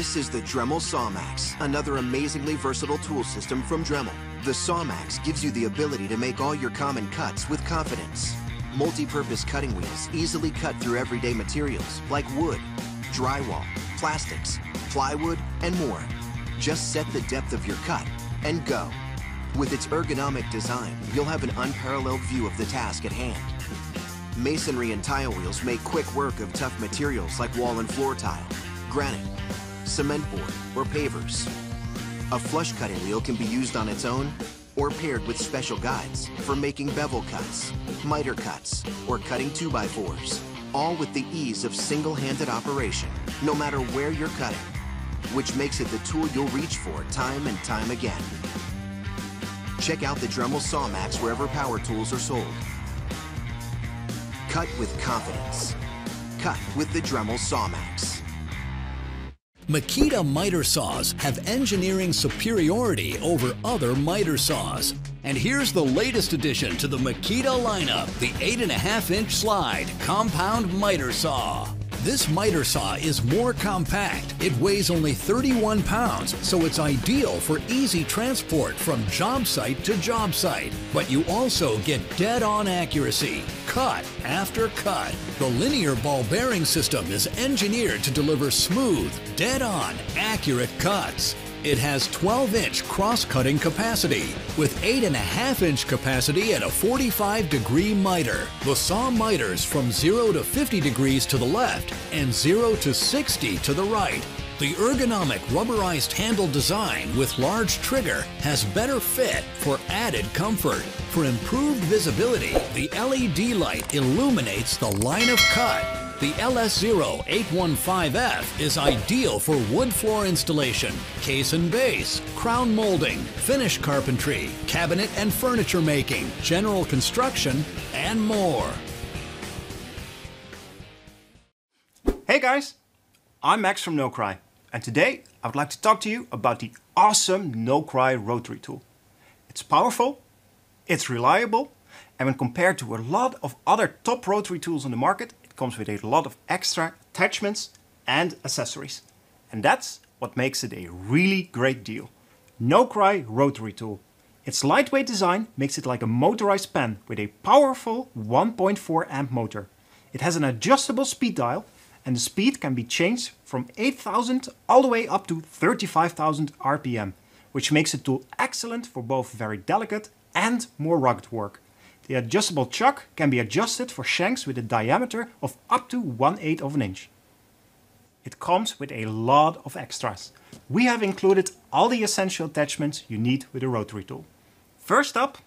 This is the Dremel SawMax, another amazingly versatile tool system from Dremel. The SawMax gives you the ability to make all your common cuts with confidence. Multi-purpose cutting wheels easily cut through everyday materials like wood, drywall, plastics, plywood, and more. Just set the depth of your cut and go. With its ergonomic design, you'll have an unparalleled view of the task at hand. Masonry and tile wheels make quick work of tough materials like wall and floor tile, granite, cement board, or pavers. A flush cutting wheel can be used on its own or paired with special guides for making bevel cuts, miter cuts, or cutting 2x4s, all with the ease of single-handed operation, no matter where you're cutting, which makes it the tool you'll reach for time and time again. Check out the Dremel SawMax wherever power tools are sold. Cut with confidence. Cut with the Dremel SawMax. Makita miter saws have engineering superiority over other miter saws. And here's the latest addition to the Makita lineup, the 8.5-inch slide compound miter saw. This miter saw is more compact. It weighs only 31 pounds, so it's ideal for easy transport from job site to job site. But you also get dead-on accuracy, cut after cut. The linear ball bearing system is engineered to deliver smooth, dead-on, accurate cuts. It has 12-inch cross-cutting capacity with 8.5-inch capacity at a 45-degree miter. The saw miters from 0 to 50 degrees to the left and 0 to 60 to the right. The ergonomic rubberized handle design with large trigger has better fit for added comfort. For improved visibility, the LED light illuminates the line of cut. The LS0815F is ideal for wood floor installation, case and base, crown molding, finish carpentry, cabinet and furniture making, general construction, and more. Hey guys, I'm Max from NoCry, and today I would like to talk to you about the awesome NoCry rotary tool. It's powerful, it's reliable, and when compared to a lot of other top rotary tools on the market, comes with a lot of extra attachments and accessories. And that's what makes it a really great deal. NoCry rotary tool. Its lightweight design makes it like a motorized pen with a powerful 1.4 amp motor. It has an adjustable speed dial and the speed can be changed from 8,000 all the way up to 35,000 RPM, which makes the tool excellent for both very delicate and more rugged work. The adjustable chuck can be adjusted for shanks with a diameter of up to 1/8 of an inch. It comes with a lot of extras. We have included all the essential attachments you need with a rotary tool. First up,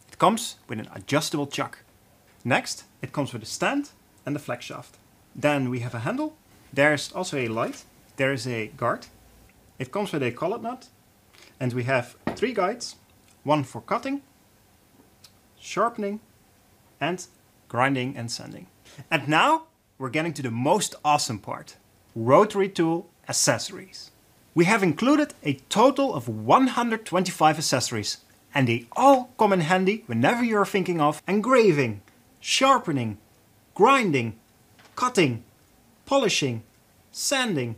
it comes with an adjustable chuck. Next, it comes with a stand and a flex shaft. Then we have a handle. There's also a light. There is a guard. It comes with a collet nut. And we have 3 guides, one for cutting, sharpening, and grinding and sanding. And now we're getting to the most awesome part, rotary tool accessories. We have included a total of 125 accessories, and they all come in handy whenever you're thinking of engraving, sharpening, grinding, cutting, polishing, sanding.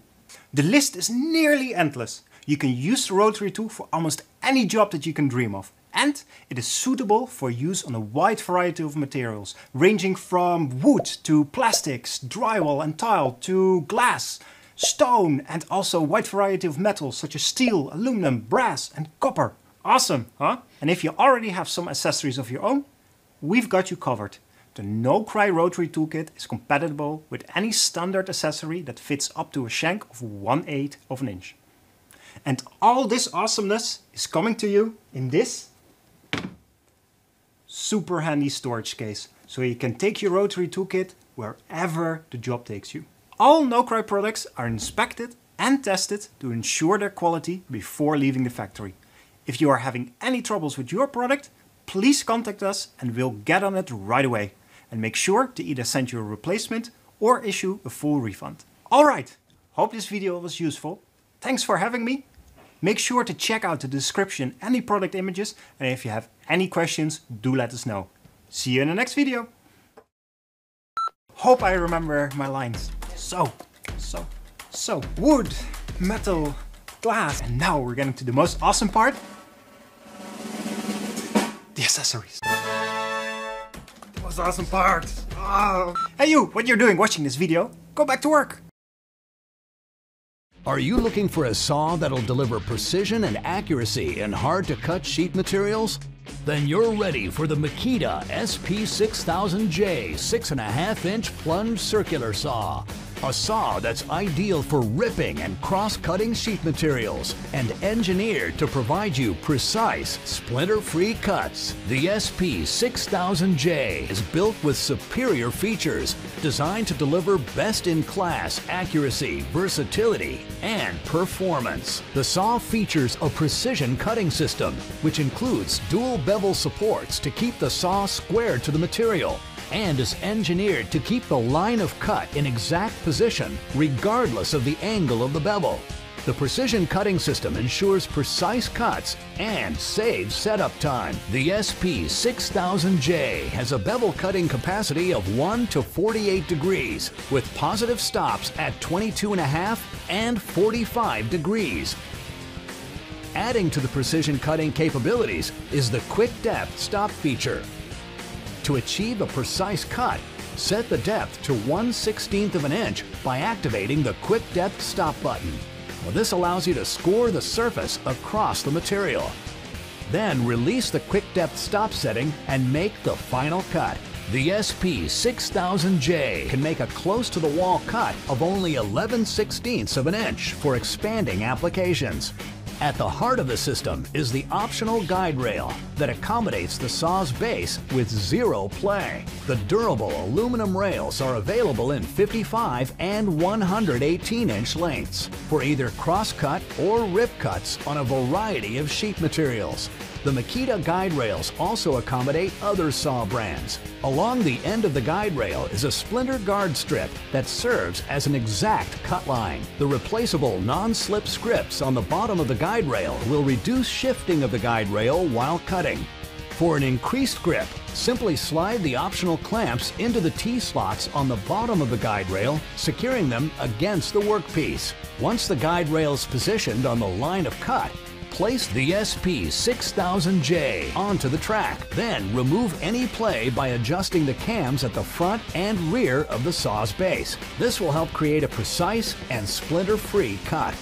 The list is nearly endless. You can use the rotary tool for almost any job that you can dream of. And it is suitable for use on a wide variety of materials, ranging from wood to plastics, drywall and tile, to glass, stone, and also a wide variety of metals such as steel, aluminum, brass and copper. Awesome, huh? And if you already have some accessories of your own, we've got you covered. The NoCry rotary toolkit is compatible with any standard accessory that fits up to a shank of 1/8 of an inch. And all this awesomeness is coming to you in this super handy storage case, so you can take your rotary toolkit wherever the job takes you. All NoCry products are inspected and tested to ensure their quality before leaving the factory. If you are having any troubles with your product, please contact us and we'll get on it right away. And make sure to either send you a replacement or issue a full refund. Alright, hope this video was useful. Thanks for having me. Make sure to check out the description and the product images, and if you have any questions, do let us know. See you in the next video. Hope I remember my lines. So, wood. metal, glass. And now we're getting to the most awesome part. The accessories. The most awesome part. Oh. Hey you, what you're doing watching this video, go back to work. Are you looking for a saw that'll deliver precision and accuracy in hard-to-cut sheet materials? Then you're ready for the Makita SP6000J 6.5-inch plunge circular saw. A saw that's ideal for ripping and cross-cutting sheet materials and engineered to provide you precise, splinter-free cuts. The SP6000J is built with superior features designed to deliver best-in-class accuracy, versatility, and performance. The saw features a precision cutting system, which includes dual bevel supports to keep the saw squared to the material, and is engineered to keep the line of cut in exact position regardless of the angle of the bevel. The precision cutting system ensures precise cuts and saves setup time. The SP6000J has a bevel cutting capacity of 1 to 48 degrees with positive stops at 22.5 and 45 degrees. Adding to the precision cutting capabilities is the Quick Depth Stop feature. To achieve a precise cut, set the depth to 1/16 of an inch by activating the Quick Depth Stop button. Well, this allows you to score the surface across the material. Then release the Quick Depth Stop setting and make the final cut. The SP6000J can make a close-to-the-wall cut of only 11/16 of an inch for expanding applications. At the heart of the system is the optional guide rail that accommodates the saw's base with zero play. The durable aluminum rails are available in 55 and 118-inch lengths for either cross-cut or rip cuts on a variety of sheet materials. The Makita guide rails also accommodate other saw brands. Along the end of the guide rail is a splinter guard strip that serves as an exact cut line. The replaceable non-slip scripts on the bottom of the guide rail will reduce shifting of the guide rail while cutting. For an increased grip, simply slide the optional clamps into the T-slots on the bottom of the guide rail, securing them against the workpiece. Once the guide rail is positioned on the line of cut, place the SP6000J onto the track. Then remove any play by adjusting the cams at the front and rear of the saw's base. This will help create a precise and splinter-free cut.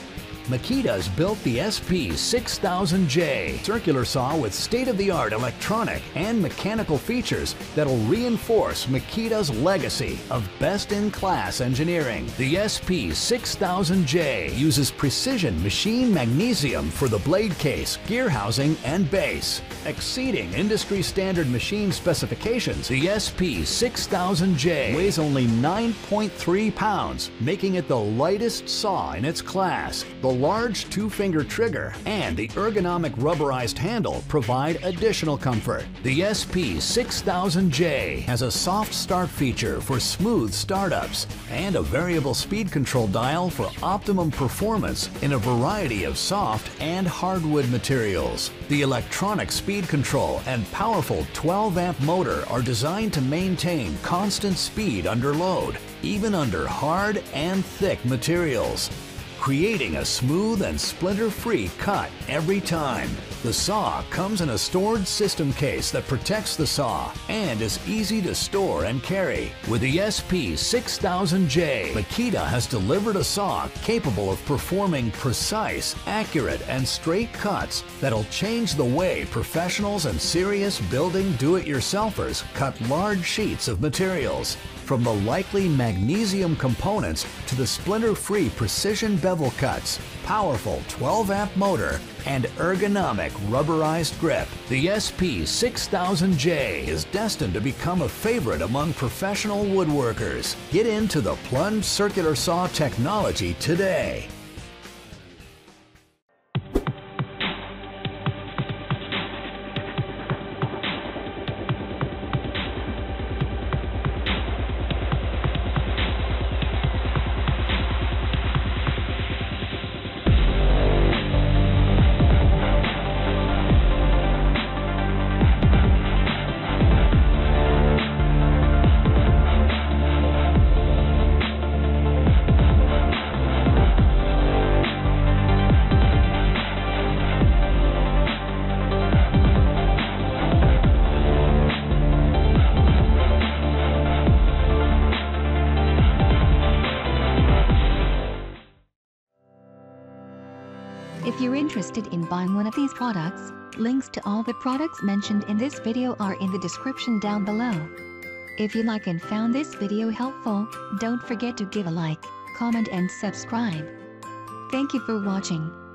Makita has built the SP6000J circular saw with state-of-the-art electronic and mechanical features that'll reinforce Makita's legacy of best-in-class engineering. The SP6000J uses precision machine magnesium for the blade case, gear housing, and base. Exceeding industry-standard machine specifications, the SP6000J weighs only 9.3 pounds, making it the lightest saw in its class. The large two-finger trigger and the ergonomic rubberized handle provide additional comfort. The SP6000J has a soft start feature for smooth startups and a variable speed control dial for optimum performance in a variety of soft and hardwood materials. The electronic speed control and powerful 12-amp motor are designed to maintain constant speed under load, even under hard and thick materials, creating a smooth and splinter-free cut every time. The saw comes in a stored system case that protects the saw and is easy to store and carry. With the SP6000J, Makita has delivered a saw capable of performing precise, accurate, and straight cuts that'll change the way professionals and serious building do-it-yourselfers cut large sheets of materials. From the likely magnesium components to the splinter-free precision bevel cuts, powerful 12-amp motor, and ergonomic rubberized grip, the SP6000J is destined to become a favorite among professional woodworkers. Get into the plunge circular saw technology today. interested in buying one of these products, links to all the products mentioned in this video are in the description down below. If you like and found this video helpful, don't forget to give a like, comment and subscribe. Thank you for watching.